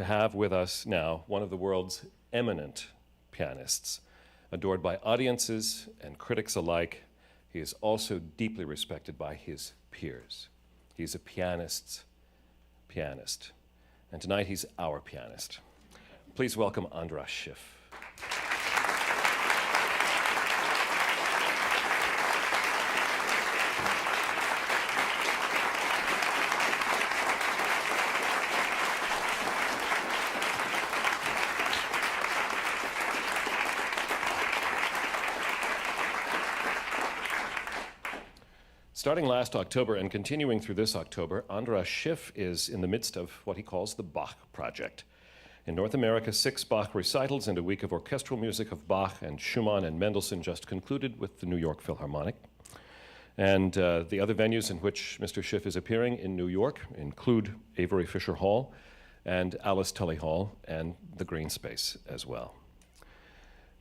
to have with us now one of the world's eminent pianists. Adored by audiences and critics alike, he is also deeply respected by his peers. He's a pianist's pianist. And tonight he's our pianist. Please welcome András Schiff. Starting last October and continuing through this October, András Schiff is in the midst of what he calls the Bach Project. In North America, 6 Bach recitals and a week of orchestral music of Bach and Schumann and Mendelssohn just concluded with the New York Philharmonic. And the other venues in which Mr. Schiff is appearing in New York include Avery Fisher Hall and Alice Tully Hall and the Green Space as well.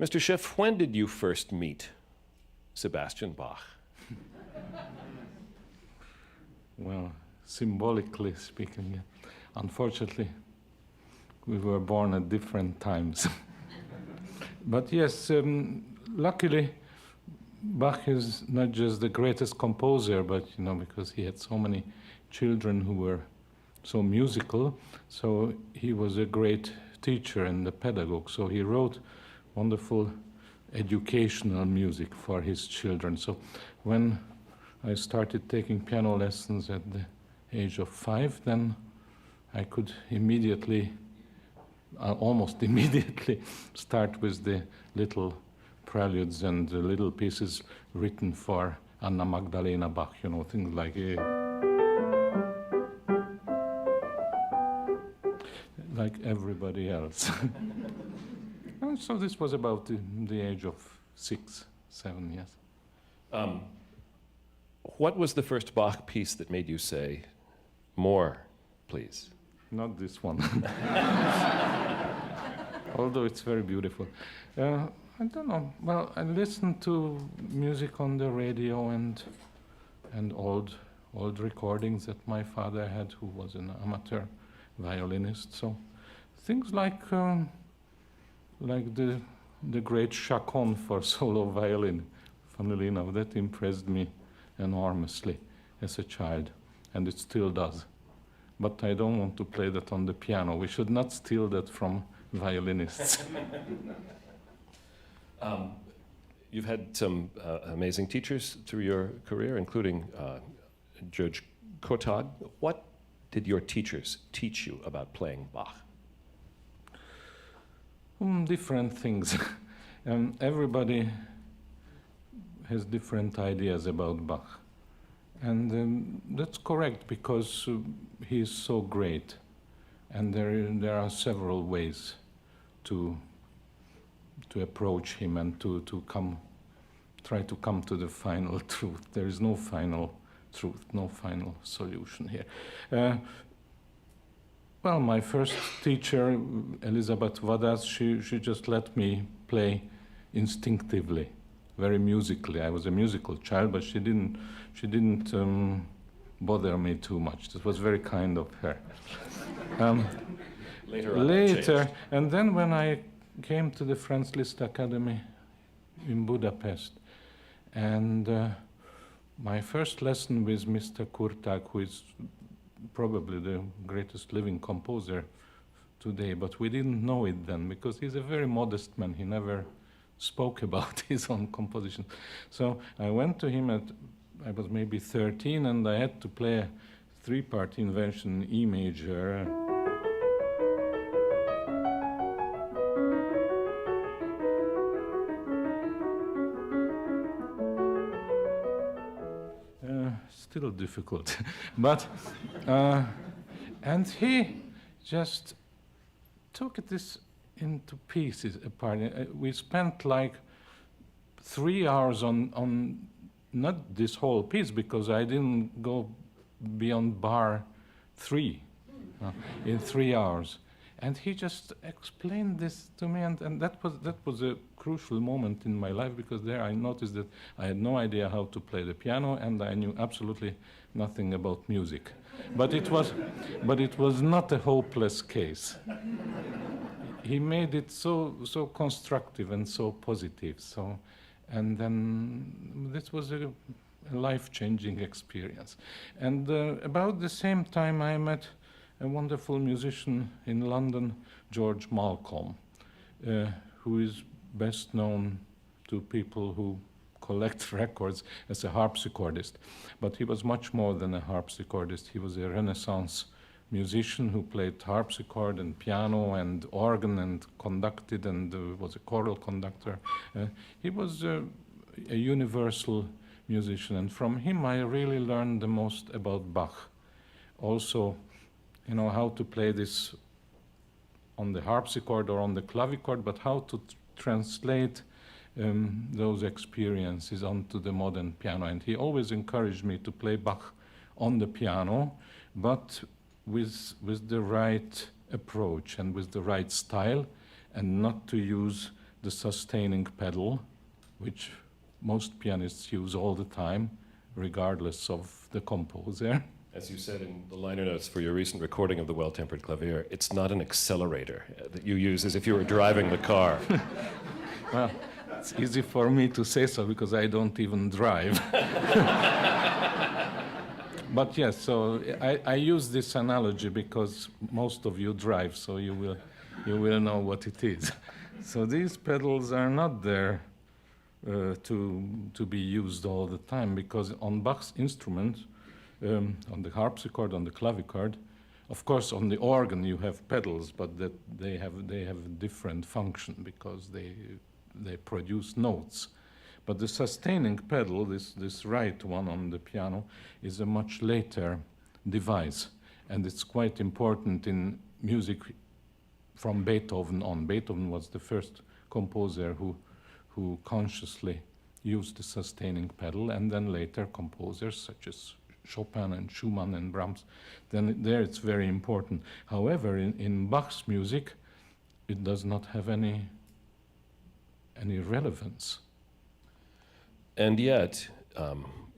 Mr. Schiff, when did you first meet Sebastian Bach? Well, symbolically speaking, unfortunately, we were born at different times. But yes, luckily, Bach is not just the greatest composer, but, because he had so many children who were so musical, so he was a great teacher and a pedagogue. So he wrote wonderful educational music for his children. So when I started taking piano lessons at the age of 5, then I could immediately, almost immediately, start with the little preludes and the little pieces written for Anna Magdalena Bach, things like everybody else. And so this was about the age of 6, 7 years. What was the first Bach piece that made you say, more, please? Not this one. Although it's very beautiful. I don't know. Well, I listened to music on the radio and old recordings that my father had, who was an amateur violinist. So things like the great Chacon for solo violin, funnily enough, that impressed me enormously as a child, and it still does. But I don't want to play that on the piano. We should not steal that from violinists. You've had some amazing teachers through your career, including Judge Kotag. What did your teachers teach you about playing Bach? Different things. Everybody has different ideas about Bach. And that's correct, because he is so great. And there are several ways to approach him and to try to come to the final truth. There is no final truth, no final solution here. Well, my first teacher, Elizabeth Vadas, she just let me play instinctively, very musically. I was a musical child, but she didn't bother me too much. That was very kind of her. Later, and then when I came to the Franz Liszt Academy in Budapest, and my first lesson with Mr. Kurtág, who is probably the greatest living composer today, but we didn't know it then, because he's a very modest man. He never spoke about his own composition. So I went to him I was maybe 13, and I had to play a 3-part invention in E major. Still difficult, but and he just took this into pieces apart. We spent like 3 hours on not this whole piece, because I didn't go beyond bar 3 in 3 hours. And he just explained this to me, and that was a crucial moment in my life, because there I noticed that I had no idea how to play the piano, and I knew absolutely nothing about music. but it was not a hopeless case. He made it so constructive and so positive. So, and then this was a life-changing experience. And about the same time, I met a wonderful musician in London, George Malcolm, who is best known to people who collect records as a harpsichordist. But he was much more than a harpsichordist. He was a Renaissance musician who played harpsichord and piano and organ and conducted and was a choral conductor. He was a universal musician, and from him I really learned the most about Bach. Also, you know, how to play this on the harpsichord or on the clavichord, but how to translate those experiences onto the modern piano. And he always encouraged me to play Bach on the piano, but with the right approach and with the right style, and not to use the sustaining pedal, which most pianists use all the time, regardless of the composer. As you said in the liner notes for your recent recording of the Well-Tempered Clavier, it's not an accelerator that you use as if you were driving the car. Well, it's easy for me to say so because I don't even drive. But yes, so I use this analogy because most of you drive, so you will know what it is. So these pedals are not there to be used all the time, because on Bach's instrument, on the harpsichord, on the clavichord, of course on the organ you have pedals, but that they have a different function because they produce notes. But the sustaining pedal, this right one on the piano, is a much later device, and it's quite important in music from Beethoven on. Beethoven was the first composer who consciously used the sustaining pedal, and then later composers such as Chopin and Schumann and Brahms. Then there it's very important. However, in Bach's music, it does not have any relevance. And yet,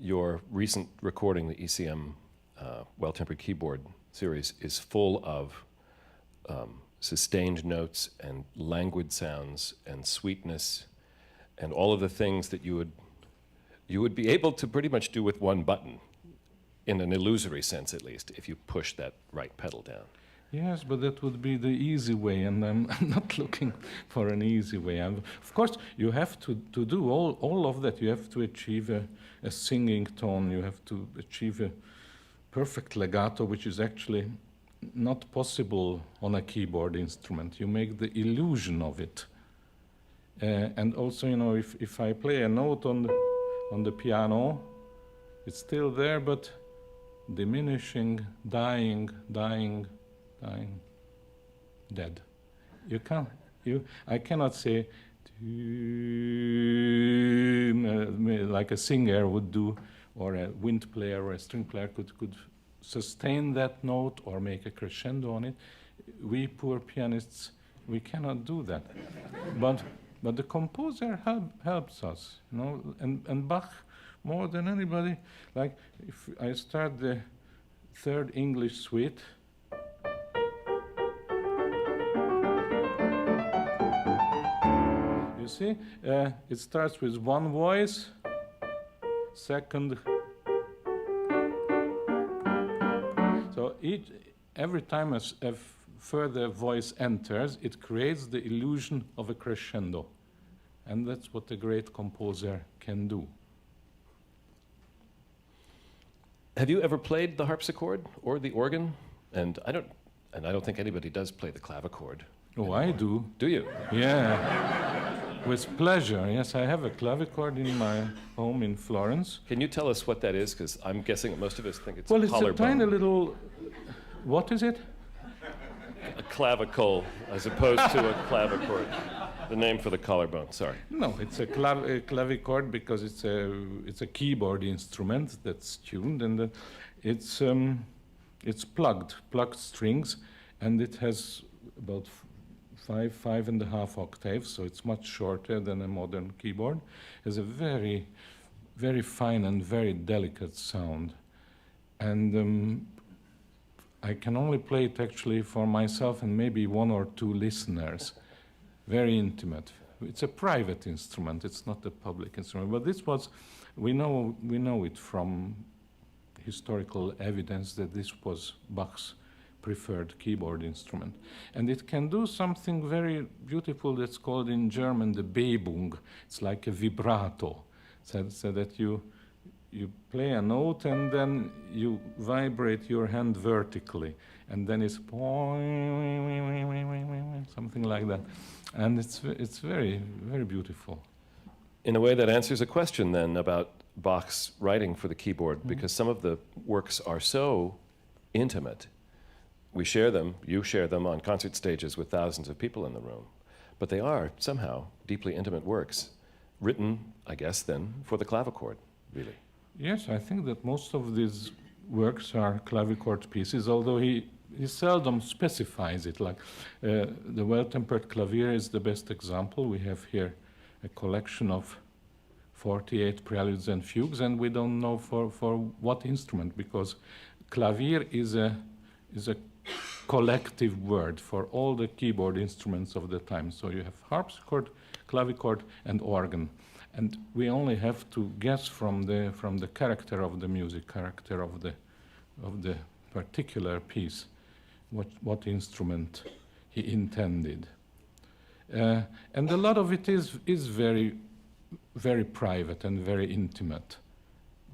your recent recording, the ECM Well-Tempered Keyboard series, is full of sustained notes and languid sounds and sweetness and all of the things that you would be able to pretty much do with one button, in an illusory sense at least, if you push that right pedal down. Yes, but that would be the easy way, and I'm not looking for an easy way. Of course, you have to do all of that. You have to achieve a singing tone. You have to achieve a perfect legato, which is actually not possible on a keyboard instrument. You make the illusion of it. And also, you know, if I play a note on the piano, it's still there, but diminishing, dying, dead. I cannot say like a singer would do, or a wind player or a string player could sustain that note or make a crescendo on it. We poor pianists, we cannot do that. But the composer helps us, you know, and Bach, more than anybody, like if I start the third English suite, you see, it starts with one voice, second. So every time a further voice enters, it creates the illusion of a crescendo. And that's what a great composer can do. Have you ever played the harpsichord or the organ? And I don't think anybody does play the clavichord. Oh, I do. Do you? Yeah. With pleasure. Yes, I have a clavichord in my home in Florence. Can you tell us what that is? Because I'm guessing that most of us think it's well, a it's collarbone. a tiny little. What is it? A clavicle, as opposed to a clavichord. The name for the collarbone. Sorry. No, it's a clavichord because it's a keyboard instrument that's tuned, and it's plugged strings, and it has about 5.5 octaves, so it's much shorter than a modern keyboard. It has a very, very fine and very delicate sound, and I can only play it actually for myself and maybe one or two listeners. Very intimate. It's a private instrument. It's not a public instrument. But this was, we know it from historical evidence that this was Bach's preferred keyboard instrument. And it can do something very beautiful that's called in German the Bebung. It's like a vibrato, so that you play a note and then you vibrate your hand vertically, and then it's something like that. And it's very, very beautiful. In a way that answers a question then about Bach's writing for the keyboard, because some of the works are so intimate. We share them, you share them on concert stages with thousands of people in the room, but they are somehow deeply intimate works, written, I guess then, for the clavichord, really. Yes, I think that most of these works are clavichord pieces, although he seldom specifies it. Like the Well-Tempered Clavier is the best example. We have here a collection of 48 preludes and fugues, and we don't know for what instrument, because clavier is a collective word for all the keyboard instruments of the time. So you have harpsichord, clavichord, and organ. And we only have to guess from the character of the music, character of the particular piece, what instrument he intended. And a lot of it is very, very private and very intimate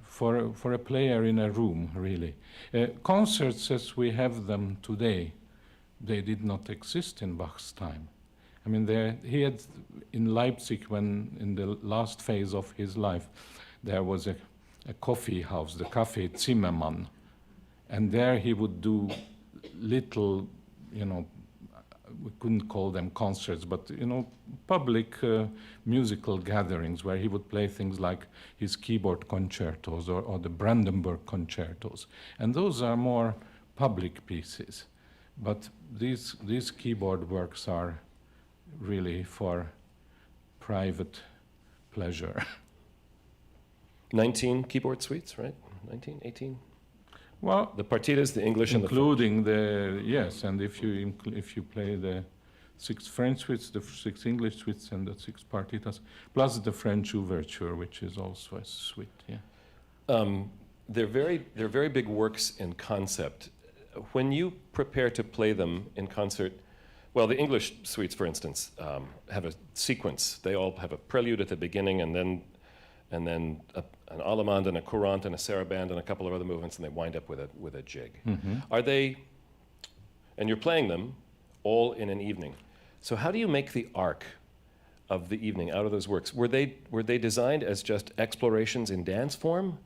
for a player in a room, really. Concerts as we have them today, they did not exist in Bach's time. I mean, he had in Leipzig, when in the last phase of his life, there was a coffee house, the Café Zimmermann, and there he would do little, we couldn't call them concerts, but public musical gatherings where he would play things like his keyboard concertos or the Brandenburg concertos, and those are more public pieces. But these keyboard works are really for private pleasure. 19 keyboard suites, right? 19, 18? Well, the partitas, the English including yes, and if you play the 6 French suites, the 6 English suites, and the 6 partitas, plus the French ouverture, which is also a suite. Yeah. They're very big works in concept. When you prepare to play them in concert, well, the English suites, for instance, have a sequence. They all have a prelude at the beginning, and then an allemande and a courante and a sarabande and a couple of other movements, and they wind up with a jig. Mm-hmm. Are they? And you're playing them all in an evening. So how do you make the arc of the evening out of those works? Were they designed as just explorations in dance form,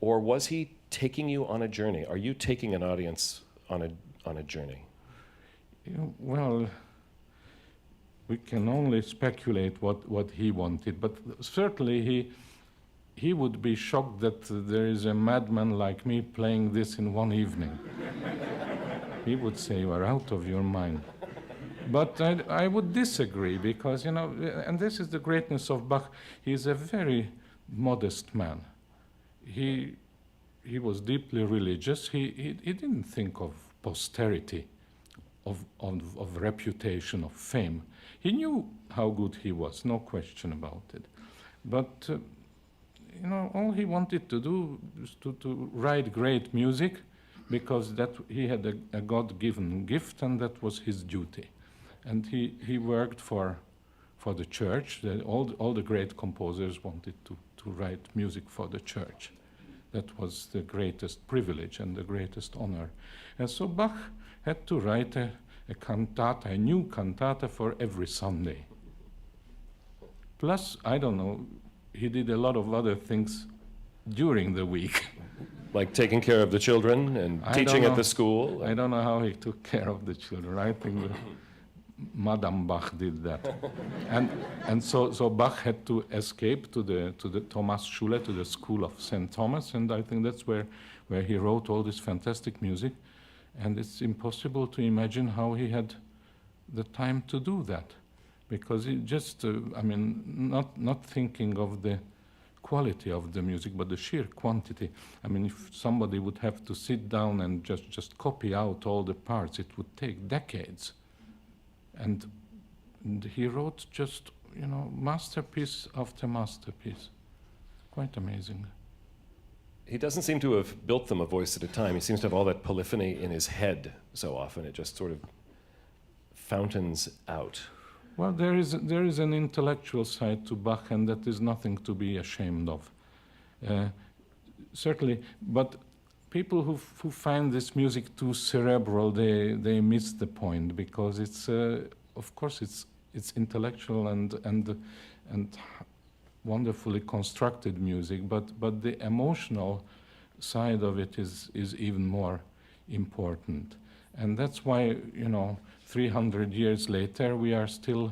or was he taking you on a journey? Are you taking an audience on a journey? Well, we can only speculate what he wanted, but certainly he would be shocked that there is a madman like me playing this in one evening. He would say, "You are out of your mind." But I would disagree, because, and this is the greatness of Bach, he is a very modest man. He was deeply religious. He didn't think of posterity, of reputation, of fame. He knew how good he was, no question about it. But, all he wanted to do was to write great music, because that he had a God-given gift, and that was his duty. And he worked for the church. All the great composers wanted to write music for the church. That was the greatest privilege and the greatest honor. And so Bach had to write a cantata, a new cantata for every Sunday. Plus, I don't know, he did a lot of other things during the week. Like taking care of the children and teaching at the school? I don't know how he took care of the children. I think that Madame Bach did that. and so Bach had to escape to the Thomasschule, to the school of St. Thomas, and I think that's where he wrote all this fantastic music. And it's impossible to imagine how he had the time to do that, because he just, not thinking of the quality of the music, but the sheer quantity. I mean, if somebody would have to sit down and just copy out all the parts, it would take decades. And he wrote just, masterpiece after masterpiece. Quite amazing. He doesn't seem to have built them a voice at a time. He seems to have all that polyphony in his head so often. It just sort of fountains out. Well, there is an intellectual side to Bach, and that is nothing to be ashamed of. Certainly, but people who find this music too cerebral, they miss the point, because it's, of course, it's intellectual and wonderfully constructed music, but the emotional side of it is even more important. And that's why, 300 years later, we are still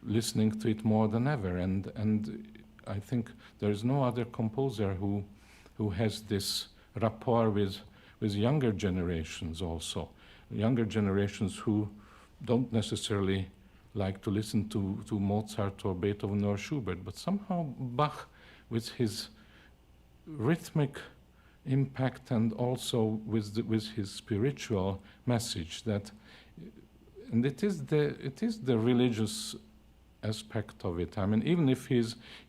listening to it more than ever. And I think there's no other composer who has this rapport with younger generations also. Younger generations who don't necessarily like to listen to Mozart or Beethoven or Schubert, but somehow Bach, with his rhythmic impact and also with his spiritual message, and it is the religious aspect of it. I mean, even if he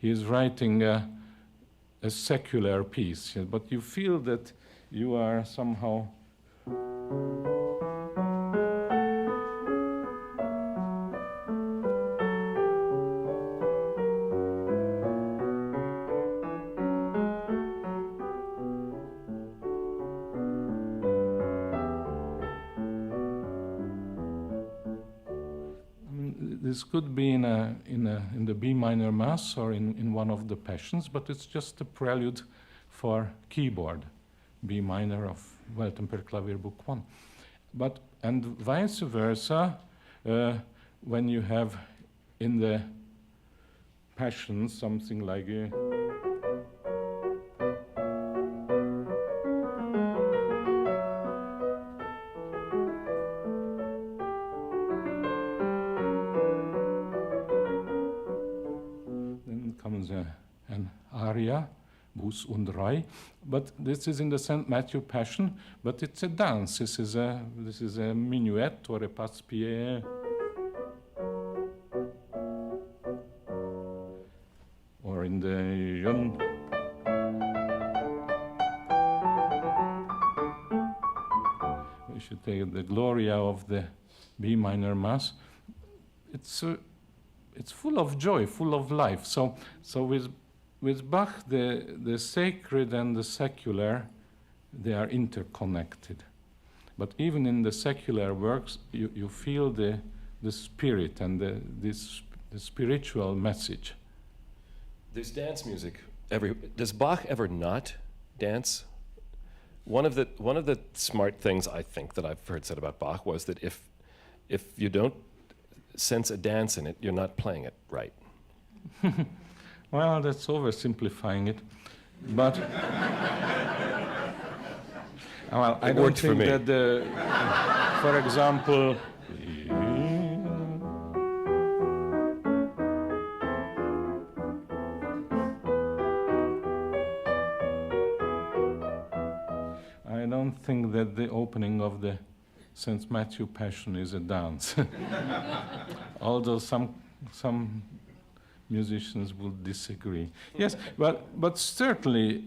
is writing a secular piece, but you feel that you are somehow this could be in the B minor Mass or in one of the Passions, but it's just a prelude for keyboard, B minor of Weltenperklavier Book 1. And vice versa, when you have in the Passion something like an aria, Bus und Rei, but this is in the St. Matthew Passion, but it's a dance. This is a minuet or a passe-pied, or in the we should take the Gloria of the B minor Mass. It's full of joy, full of life. So with Bach, the sacred and the secular, they are interconnected. But even in the secular works, you feel the spirit and the spiritual message. There's dance music. Does Bach ever not dance? One of the smart things I think that I've heard said about Bach was that if you don't sense a dance in it, you're not playing it right. Well, that's oversimplifying it, but well, I don't think that for example, I don't think that the opening of the St. Matthew Passion is a dance. Although some musicians will disagree. Yes, but certainly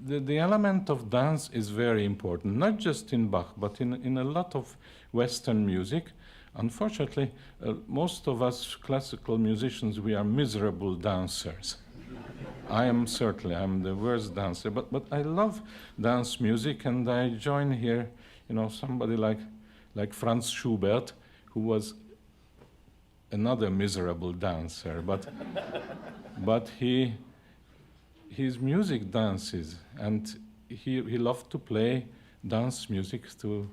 the element of dance is very important, not just in Bach, but in a lot of Western music. Unfortunately, most of us classical musicians, we are miserable dancers. I'm the worst dancer, but I love dance music, and I join here, somebody like Franz Schubert, who was another miserable dancer, but his music dances, and he loved to play dance music to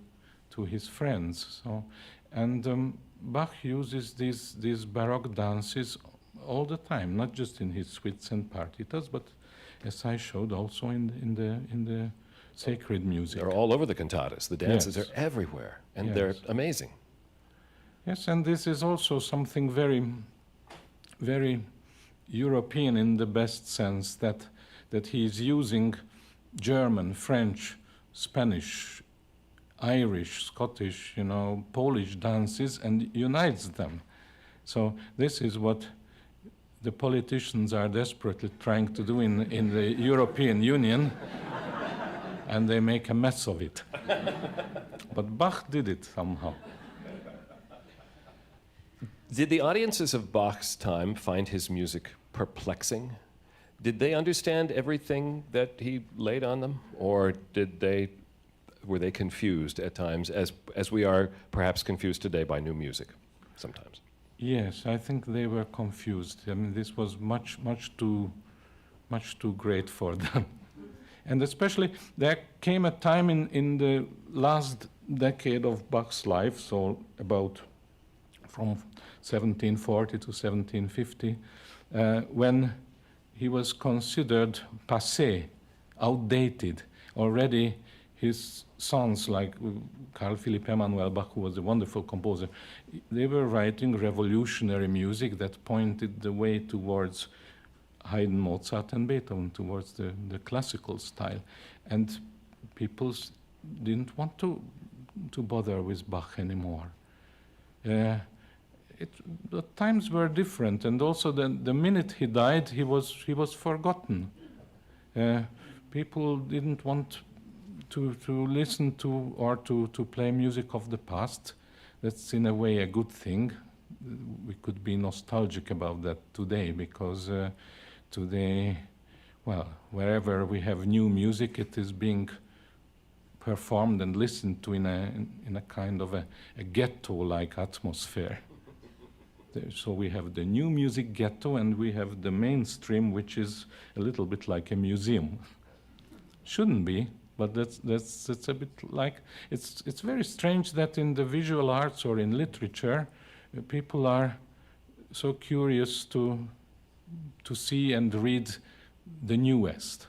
his friends. So, and Bach uses these Baroque dances all the time, not just in his suites and partitas, but as I showed also in the sacred music. They're all over the cantatas. The dances are everywhere, and they're amazing. Yes, and this is also something very, very European in the best sense, that he is using German, French, Spanish, Irish, Scottish, Polish dances and unites them. So this is what the politicians are desperately trying to do in the European Union, and they make a mess of it. But Bach did it somehow. Did the audiences of Bach's time find his music perplexing? Did they understand everything that he laid on them, or were they confused at times, as we are perhaps confused today by new music sometimes? Yes, I think they were confused. I mean, this was much too great for them. And especially, there came a time in the last decade of Bach's life, so about from 1740 to 1750, when he was considered passé, outdated. Already his sons, like Carl Philipp Emanuel Bach, who was a wonderful composer, they were writing revolutionary music that pointed the way towards Haydn, Mozart, and Beethoven, towards the classical style. And people didn't want to bother with Bach anymore. The times were different, and also the minute he died, he was forgotten. People didn't want to listen to or to play music of the past. That's in a way a good thing. We could be nostalgic about that today, because today, well, wherever we have new music, it is being performed and listened to in a kind of a ghetto-like atmosphere. So we have the new music ghetto, and we have the mainstream, which is a little bit like a museum. Shouldn't be, but that's a bit like, it's very strange that in the visual arts or in literature, people are so curious to see and read the newest.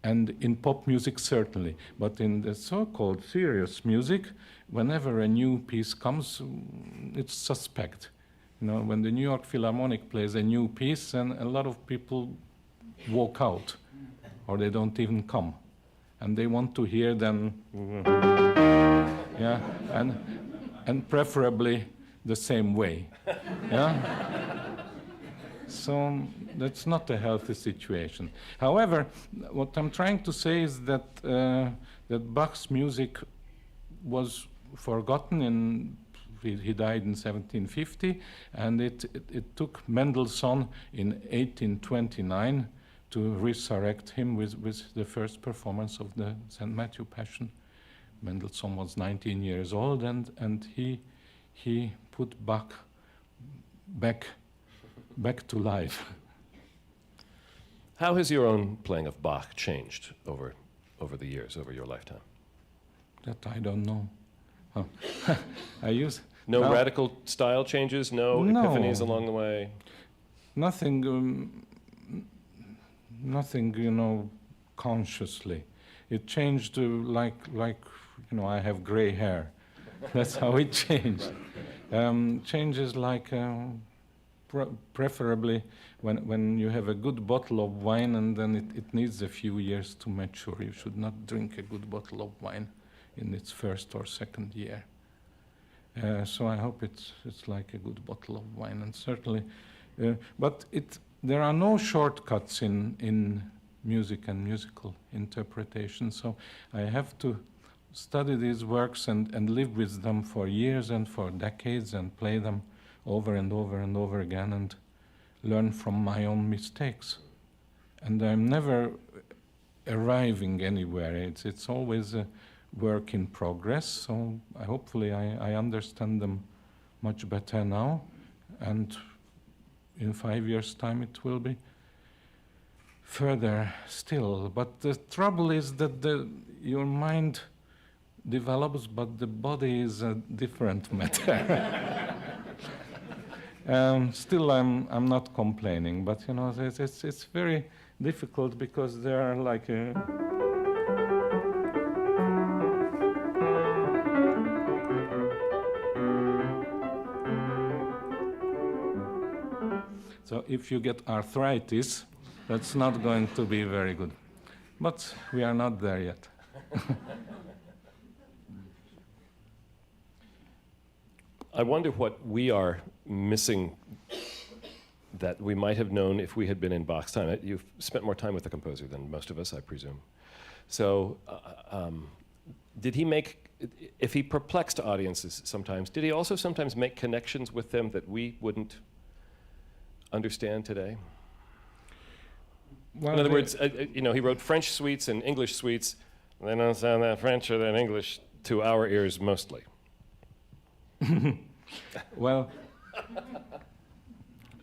And in pop music, certainly. But in the so-called serious music, whenever a new piece comes, it's suspect. When the New York Philharmonic plays a new piece, and a lot of people walk out, or they don't even come. And they want to hear them, yeah, and preferably the same way. Yeah? So that's not a healthy situation. However, what I'm trying to say is that Bach's music was forgotten. He died in 1750, and it took Mendelssohn in 1829 to resurrect him with the first performance of the St. Matthew Passion. Mendelssohn was 19 years old, and he put Bach back to life. How has your own playing of Bach changed over the years, over your lifetime? That I don't know. Oh. No radical style changes, no epiphanies along the way? Nothing, consciously. It changed like I have gray hair. That's how it changed. Changes like preferably when you have a good bottle of wine, and then it needs a few years to mature. You should not drink a good bottle of wine in its first or second year. So I hope it's like a good bottle of wine, and certainly, but there are no shortcuts in music and musical interpretation. So I have to study these works and live with them for years and for decades, and play them over and over and over again, and learn from my own mistakes. And I'm never arriving anywhere. It's always a work in progress. So hopefully I understand them much better now, and in 5 years' time it will be further still. But the trouble is that your mind develops, but the body is a different matter. Still, I'm not complaining, but it's very difficult, because there are like So if you get arthritis, that's not going to be very good. But we are not there yet. I wonder what we are missing that we might have known if we had been in Bach's time. You've spent more time with the composer than most of us, I presume. So did he make, if he perplexed audiences sometimes, did he also sometimes make connections with them that we wouldn't understand today? Well, in other words, he wrote French suites and English suites. They don't sound that French or that English to our ears mostly. Well,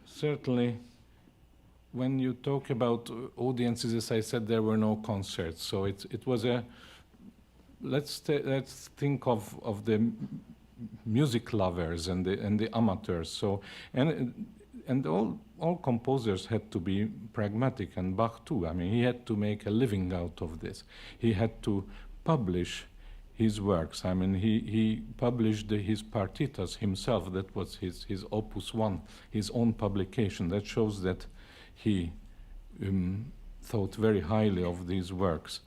certainly, when you talk about audiences, as I said, there were no concerts. So it was a, let's think of the music lovers and the amateurs. So and all composers had to be pragmatic, and Bach too. I mean, he had to make a living out of this. He had to publish his works. I mean, he published his partitas himself. That was his opus 1, his own publication. That shows that he thought very highly of these works.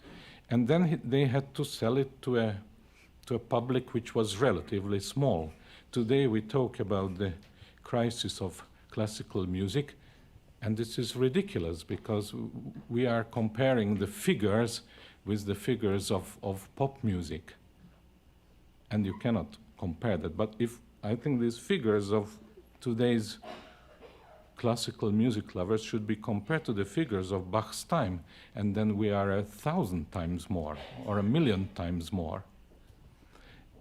And then they had to sell it to a public which was relatively small. Today we talk about the crisis of classical music, and this is ridiculous because we are comparing the figures with the figures of pop music. And you cannot compare that. But I think these figures of today's classical music lovers should be compared to the figures of Bach's time, and then we are 1,000 times more, or 1,000,000 times more.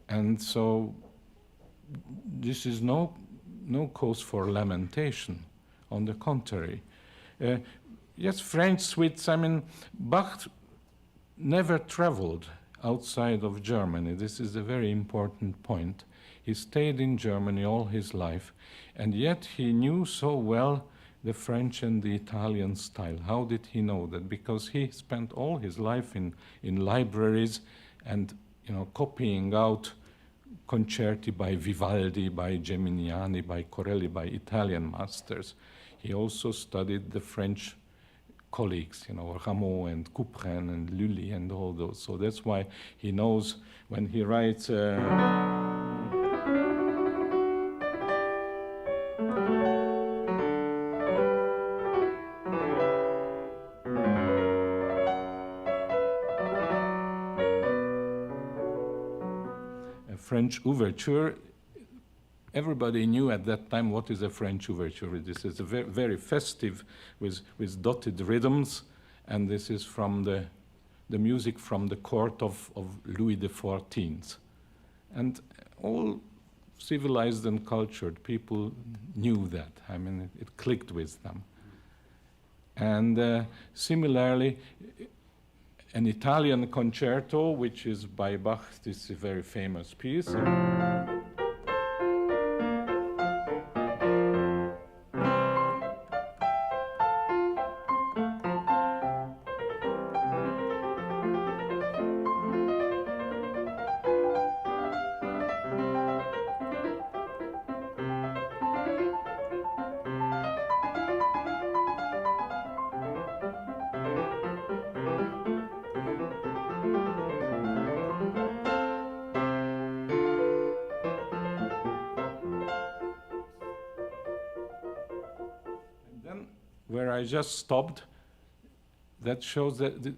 And so this is no cause for lamentation. On the contrary. Yes, French suites, I mean, Bach never traveled outside of Germany. This is a very important point. He stayed in Germany all his life, and yet he knew so well the French and the Italian style. How did he know that? Because he spent all his life in libraries and copying out concerti by Vivaldi, by Geminiani, by Corelli, by Italian masters. He also studied the French colleagues, Rameau and Couperin and Lully and all those. So that's why he knows when he writes a French overture. Everybody knew at that time what is a French overture. This is a very festive with dotted rhythms, and this is from the music from the court of Louis XIV. And all civilized and cultured people knew that. I mean, it clicked with them. And similarly, an Italian concerto, which is by Bach, this is a very famous piece. Where I just stopped, that shows that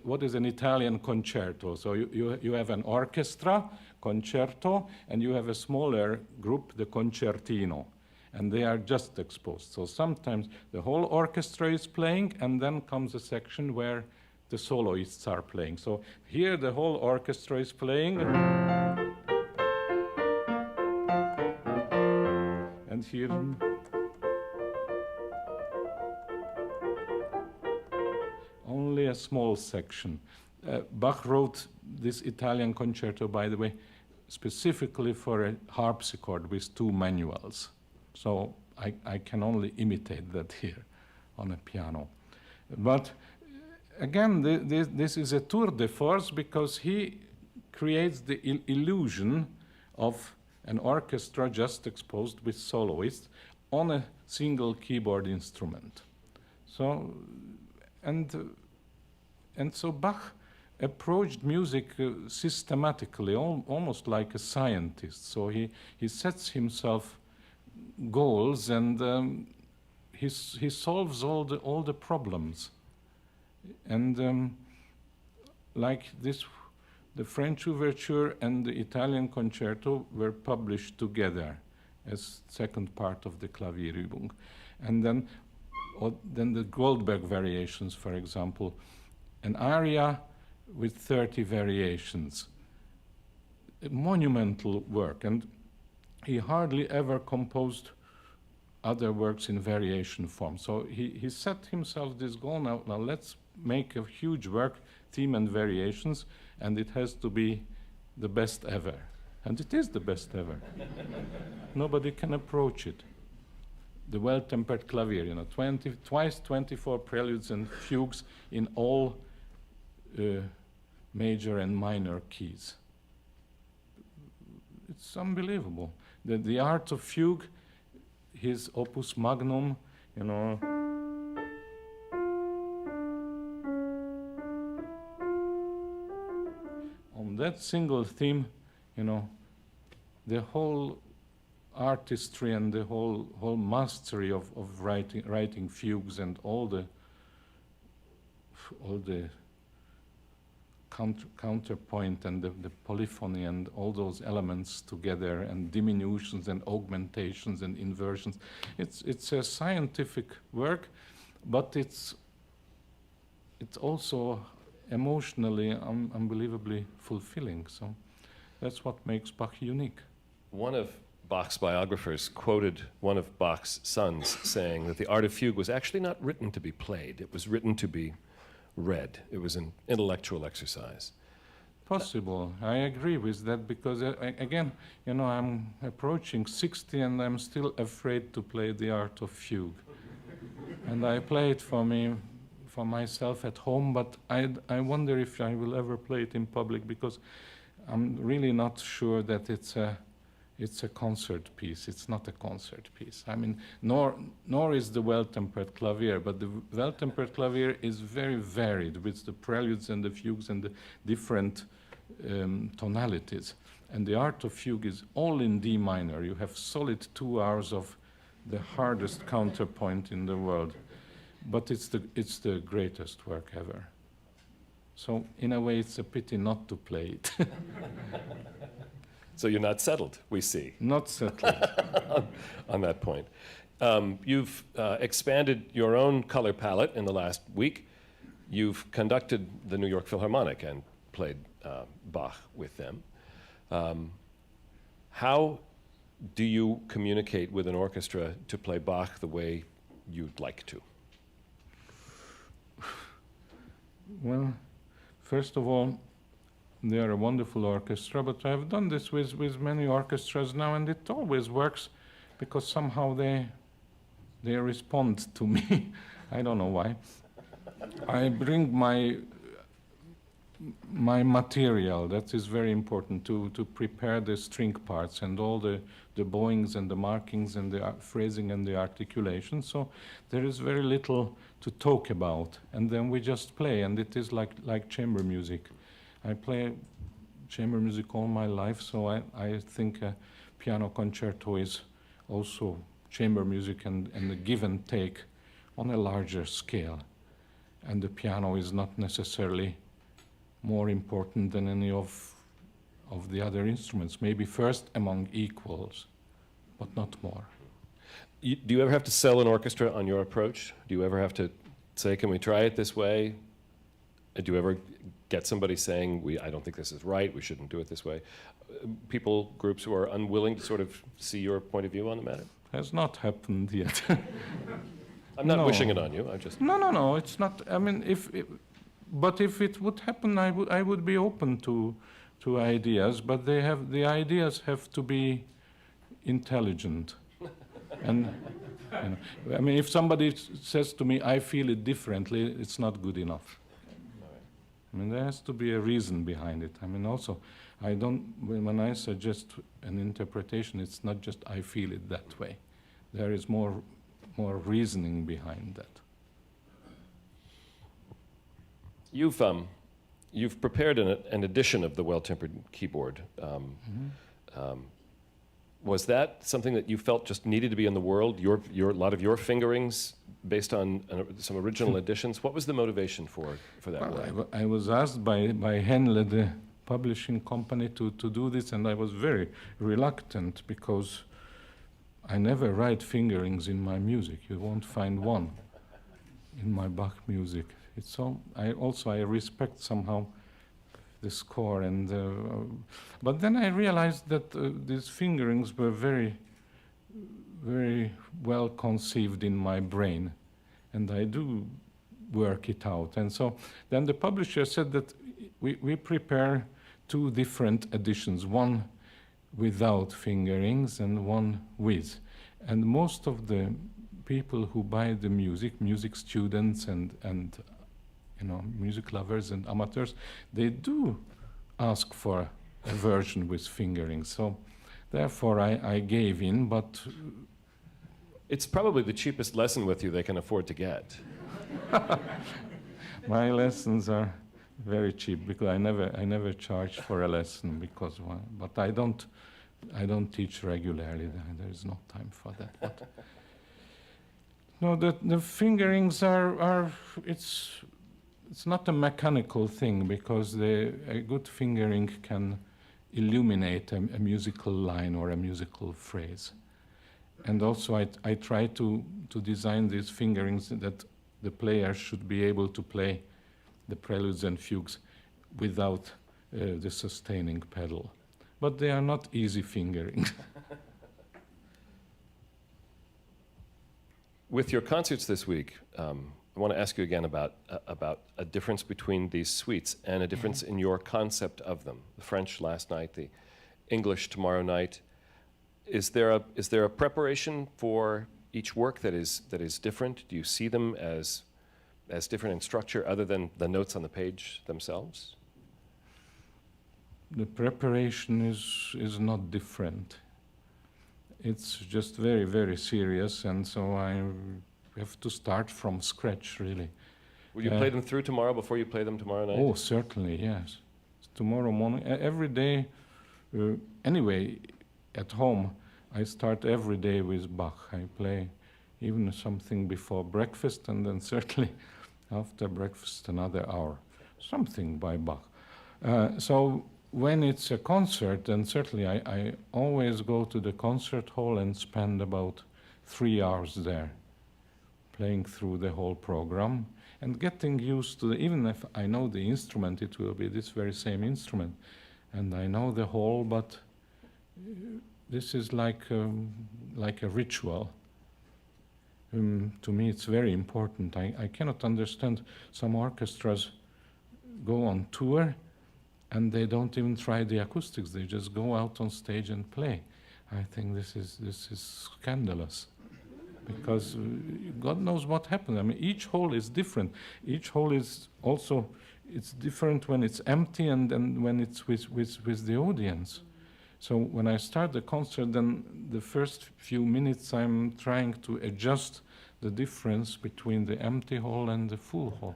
what is an Italian concerto. So you have an orchestra, concerto, and you have a smaller group, the concertino, and they are just exposed. So sometimes the whole orchestra is playing, and then comes a section where the soloists are playing. So here the whole orchestra is playing, and here only a small section. Bach wrote this Italian concerto, by the way, specifically for a harpsichord with 2 manuals. So I can only imitate that here on a piano. But again, this is a tour de force because he creates the illusion of an orchestra just exposed with soloists. on a single keyboard instrument. So, and so Bach approached music systematically, almost like a scientist. So he sets himself goals, and he solves all the problems. And like this, the French Overture and the Italian Concerto were published together as second part of the Klavierübung. And then the Goldberg variations, for example, an aria with 30 variations. A monumental work, and he hardly ever composed other works in variation form. So he set himself this goal, now let's make a huge work, theme and variations, and it has to be the best ever. And it is the best ever. Nobody can approach it. The Well-Tempered Clavier, twice 24 preludes and fugues in all major and minor keys. It's unbelievable. The art of fugue, his opus magnum, on that single theme, the whole artistry and the whole mastery of writing fugues and all the counterpoint and the polyphony and all those elements together, and diminutions and augmentations and inversions. It's a scientific work, but it's also emotionally unbelievably fulfilling. So that's what makes Bach unique. One of Bach's biographers quoted one of Bach's sons saying that the art of fugue was actually not written to be played. It was written to be read. It was an intellectual exercise. Possible. I agree with that, because again, I'm approaching 60 and I'm still afraid to play the art of fugue. And I play it for myself at home, but I wonder if I will ever play it in public, because I'm really not sure that it's a concert piece. It's not a concert piece. I mean, nor is the Well-Tempered Clavier, but the Well-Tempered Clavier is very varied with the preludes and the fugues and the different tonalities. And the art of fugue is all in D minor. You have solid 2 hours of the hardest counterpoint in the world. But it's the greatest work ever. So in a way, it's a pity not to play it. So you're not settled, we see. Not settled. On that point. You've expanded your own color palette in the last week. You've conducted the New York Philharmonic and played Bach with them. How do you communicate with an orchestra to play Bach the way you'd like to? Well, first of all, they are a wonderful orchestra, but I've done this with many orchestras now, and it always works because somehow they respond to me. I don't know why. I bring my material. That is very important to prepare the string parts and all the bowings and the markings and the phrasing and the articulation. So there is very little to talk about, and then we just play, and it is like chamber music. I play chamber music all my life, so I think a piano concerto is also chamber music and the give and take on a larger scale. And the piano is not necessarily more important than any of the other instruments. Maybe first among equals, but not more. Do you ever have to sell an orchestra on your approach? Do you ever have to say, can we try it this way? Do you ever get somebody saying, I don't think this is right, we shouldn't do it this way? Groups who are unwilling to sort of see your point of view on the matter? Has not happened yet. I'm not wishing it on you, I'm just... No, it's not. I mean, but if it would happen, I would be open to ideas, but the ideas have to be intelligent. And I mean, if somebody says to me, I feel it differently, it's not good enough. I mean, there has to be a reason behind it. I mean, also, when I suggest an interpretation, it's not just I feel it that way. there is more reasoning behind that. You've prepared an edition of the Well-Tempered Keyboard. Was that something that you felt just needed to be in the world? A lot of your fingerings based on some original editions. What was the motivation for that work? I was asked by Henle, the publishing company, to do this, and I was very reluctant because I never write fingerings in my music. You won't find one in my Bach music. It's all. I respect somehow the score, and but then I realized that these fingerings were very, very well conceived in my brain, and I do work it out. And so then the publisher said that we prepare two different editions, one without fingerings and one with. And most of the people who buy the music students and music lovers and amateurs, they do ask for a version with fingerings. So therefore I gave in, but it's probably the cheapest lesson with you they can afford to get. My lessons are very cheap because I never charge for a lesson because, but I don't teach regularly. There is no time for that. But no, the fingerings are it's not a mechanical thing because a good fingering can illuminate a musical line or a musical phrase. And also I try to design these fingerings that the player should be able to play the preludes and fugues without the sustaining pedal. But they are not easy fingering. With your concerts this week, I want to ask you again about a difference between these suites and a difference in your concept of them. The French last night, the English tomorrow night. Is there a preparation for each work that is different? Do you see them as different in structure other than the notes on the page themselves? The preparation is not different. It's just very, very serious, and so I have to start from scratch, really. Will you play them through tomorrow before you play them tomorrow night? Oh, certainly, yes. Tomorrow morning, every day. Anyway, at home, I start every day with Bach. I play even something before breakfast, and then certainly after breakfast another hour, something by Bach. So when it's a concert, then certainly I always go to the concert hall and spend about 3 hours there, playing through the whole program and getting used to even if I know the instrument, it will be this very same instrument, and I know the whole, but this is like a ritual. To me, it's very important. I cannot understand some orchestras go on tour and they don't even try the acoustics. They just go out on stage and play. I think this is scandalous, because God knows what happened. I mean, each hall is different. Each hall is also, it's different when it's empty and when it's with the audience. So when I start the concert, then the first few minutes I'm trying to adjust the difference between the empty hall and the full hall.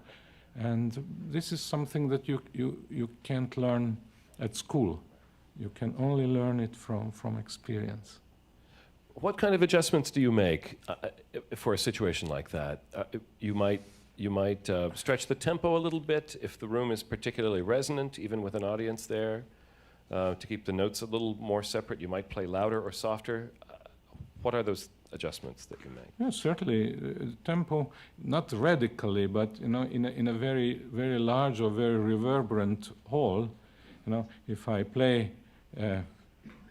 And this is something that you can't learn at school. You can only learn it from experience. What kind of adjustments do you make for a situation like that? You might stretch the tempo a little bit if the room is particularly resonant, even with an audience there, to keep the notes a little more separate. You might play louder or softer. What are those adjustments that you make? Yeah, certainly tempo, not radically, but in a very, very large or very reverberant hall, if I play a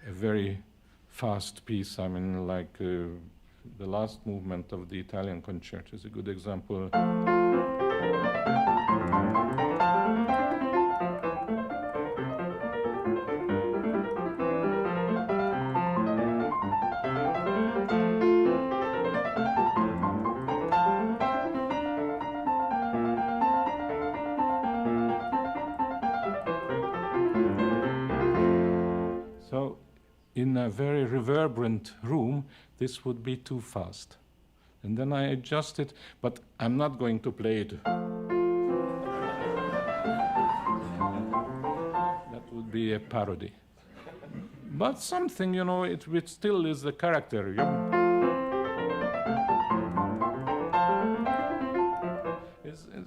very fast piece, I mean, like the last movement of the Italian concerto is a good example. very reverberant room, this would be too fast. And then I adjust it, but I'm not going to play it. That would be a parody. But something, you know, it still is the character.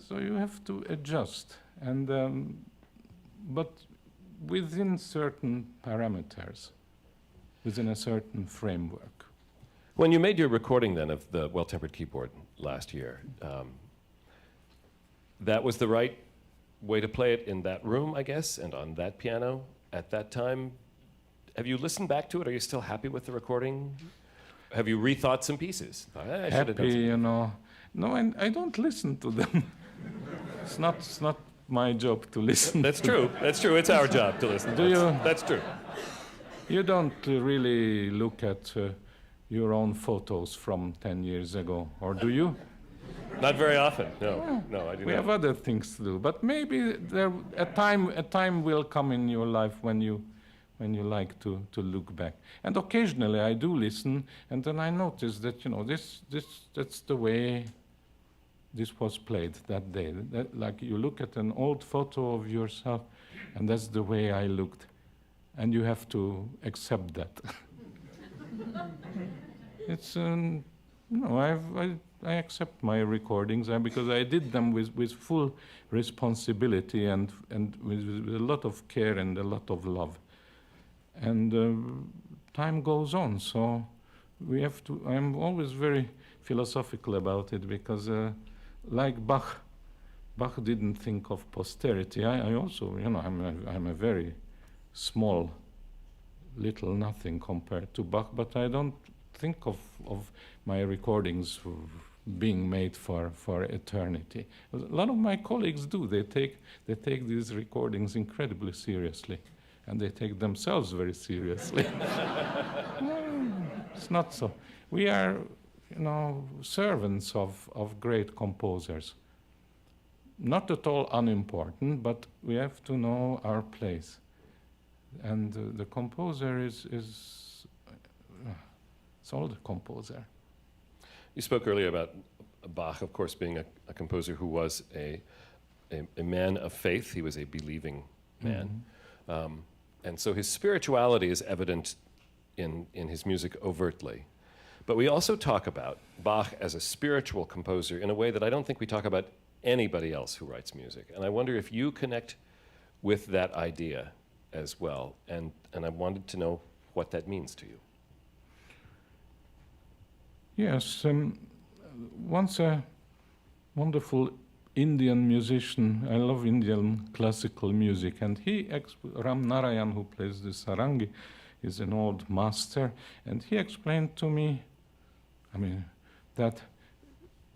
So you have to adjust, and but within certain parameters, within a certain framework. When you made your recording then of the Well-Tempered Keyboard last year, that was the right way to play it in that room, I guess, and on that piano at that time. Have you listened back to it? Are you still happy with the recording? Have you rethought some pieces? Happy, you know. No, and I don't listen to them. It's not my job to listen. That's true. That's true. It's our job to listen. That's true. You don't really look at your own photos from 10 years ago, or do you? Not very often. No, no, I do not. We have other things to do, but maybe a time will come in your life when you like to look back. And occasionally I do listen, and then I notice that, you know, that's the way this was played that day. Like you look at an old photo of yourself, and that's the way I looked. And you have to accept that. It's, you know, I accept my recordings because I did them with full responsibility and with a lot of care and a lot of love. And time goes on, so we have to. I'm always very philosophical about it because, like Bach didn't think of posterity. I also, you know, I'm a very small, little nothing compared to Bach, but I don't think of my recordings being made for eternity. A lot of my colleagues do. They take these recordings incredibly seriously. And they take themselves very seriously. It's not so. We are, you know, servants of great composers. Not at all unimportant, but we have to know our place. And the composer is it's all the composer. You spoke earlier about Bach, of course, being a composer who was a man of faith. He was a believing man. Mm-hmm. And so his spirituality is evident in his music overtly. But we also talk about Bach as a spiritual composer in a way that I don't think we talk about anybody else who writes music. And I wonder if you connect with that idea as well. And I wanted to know what that means to you. Yes. Once a wonderful Indian musician, I love Indian classical music, and Ram Narayan, who plays the sarangi, is an old master, and he explained to me, that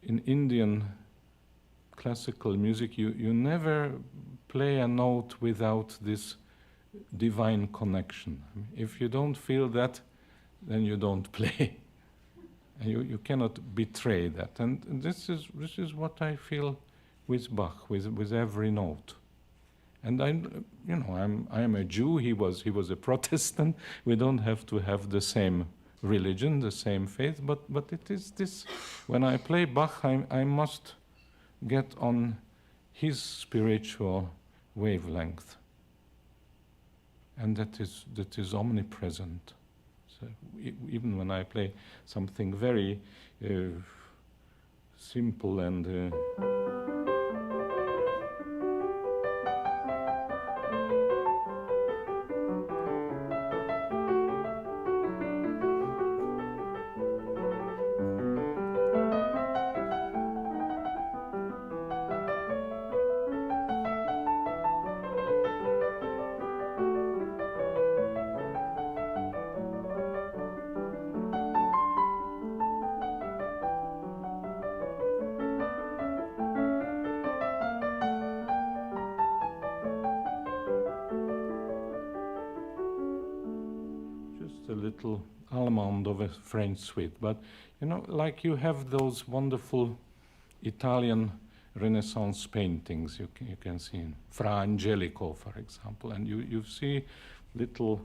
in Indian classical music, you never play a note without this divine connection. If you don't feel that, then you don't play. And you cannot betray that, and this is what I feel with Bach, with every note. And I am a Jew. He was a Protestant. We don't have to have the same religion, the same faith, but it is this. When I play Bach, I must get on his spiritual wavelength, and that is omnipresent. So even when I play something very simple and a little almond of a French suite, but like you have those wonderful Italian Renaissance paintings you can see in Fra Angelico, for example, and you see little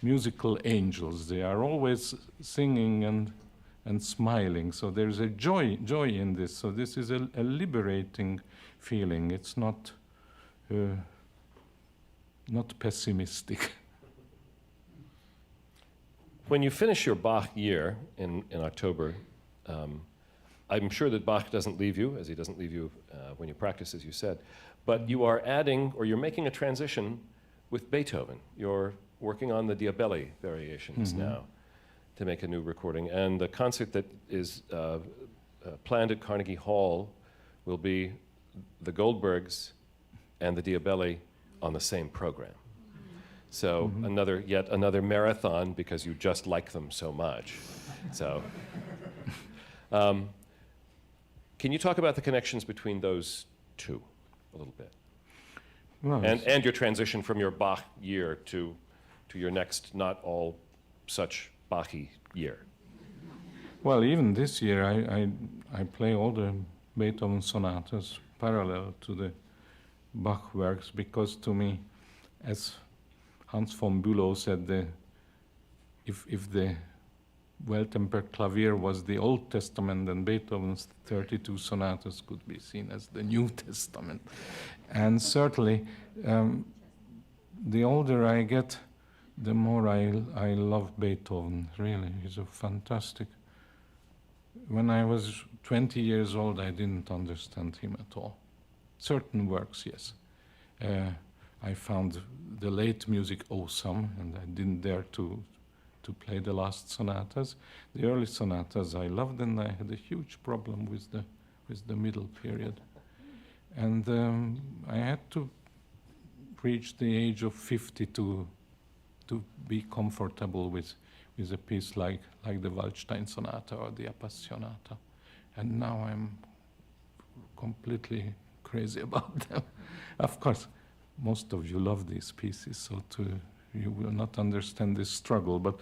musical angels. They are always singing and smiling. So there's a joy in this. So this is a liberating feeling. It's not pessimistic. When you finish your Bach year in October, I'm sure that Bach doesn't leave you, as he doesn't leave you when you practice, as you said, but you are adding, or you're making a transition with Beethoven. You're working on the Diabelli variations now to make a new recording. And the concert that is planned at Carnegie Hall will be the Goldbergs and the Diabelli on the same program. So yet another marathon because you just like them so much. So, can you talk about the connections between those two a little bit? Well, And your transition from your Bach year to your next not all such Bach-y year? well, even this year I play all the Beethoven sonatas parallel to the Bach works, because to me, as Hans von Bülow said, if the Well-Tempered Clavier was the Old Testament, then Beethoven's 32 sonatas could be seen as the New Testament. And certainly, the older I get, the more I love Beethoven. Really, he's a fantastic. When I was 20 years old, I didn't understand him at all. Certain works, yes. I found the late music awesome, and I didn't dare to play the last sonatas. The early sonatas I loved, and I had a huge problem with the middle period. And I had to reach the age of 50 to be comfortable with a piece like the Waldstein Sonata or the Appassionata. And now I'm completely crazy about them. Of course, most of you love these pieces, so you will not understand this struggle. But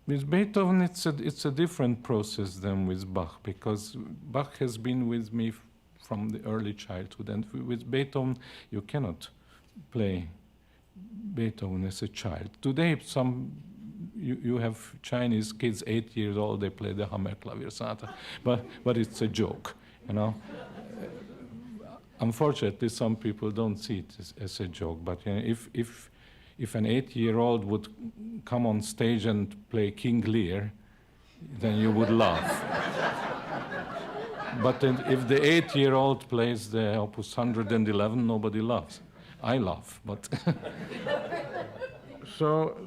with Beethoven, it's a different process than with Bach, because Bach has been with me from the early childhood, and with Beethoven, you cannot play Beethoven as a child. Today, you have Chinese kids, 8 years old, they play the Hammerklavier Sonata, but it's a joke, you know. Unfortunately, some people don't see it as a joke, but you know, if an 8-year-old would come on stage and play King Lear, then you would laugh. But then if the 8-year-old plays the Opus 111, nobody laughs. I laugh, but so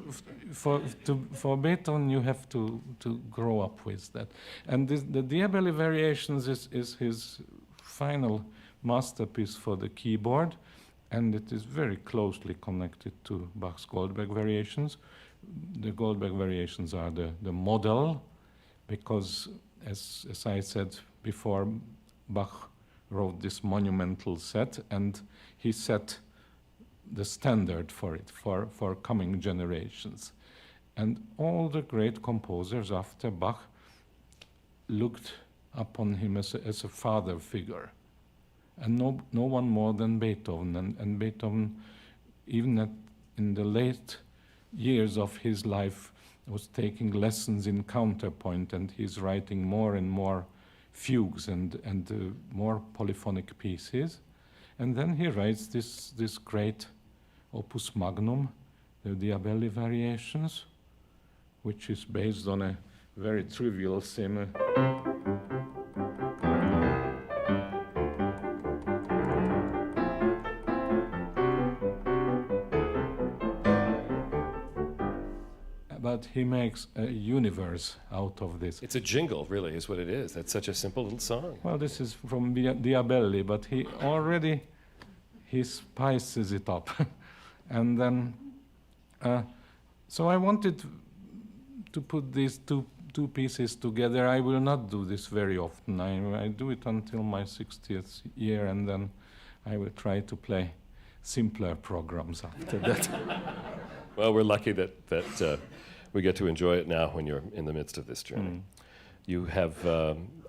for Beethoven, you have to grow up with that. And the Diabelli Variations is his final masterpiece for the keyboard, and it is very closely connected to Bach's Goldberg Variations. The Goldberg Variations are the model, because as I said before, Bach wrote this monumental set, and he set the standard for it, for coming generations. And all the great composers after Bach looked upon him as a father figure. And no one more than Beethoven. And Beethoven, even in the late years of his life, was taking lessons in counterpoint, and he's writing more and more fugues and more polyphonic pieces. And then he writes this great opus magnum, the Diabelli Variations, which is based on a very trivial theme. But he makes a universe out of this. It's a jingle, really, is what it is. That's such a simple little song. Well, this is from Diabelli, but he spices it up. And then, so I wanted to put these two pieces together. I will not do this very often. I do it until my 60th year, and then I will try to play simpler programs after that. Well, we're lucky that we get to enjoy it now when you're in the midst of this journey. You have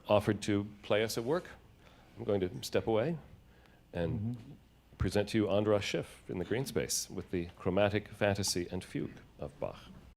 offered to play us a work. I'm going to step away and present present to you András Schiff in the green space with the chromatic fantasy and fugue of Bach.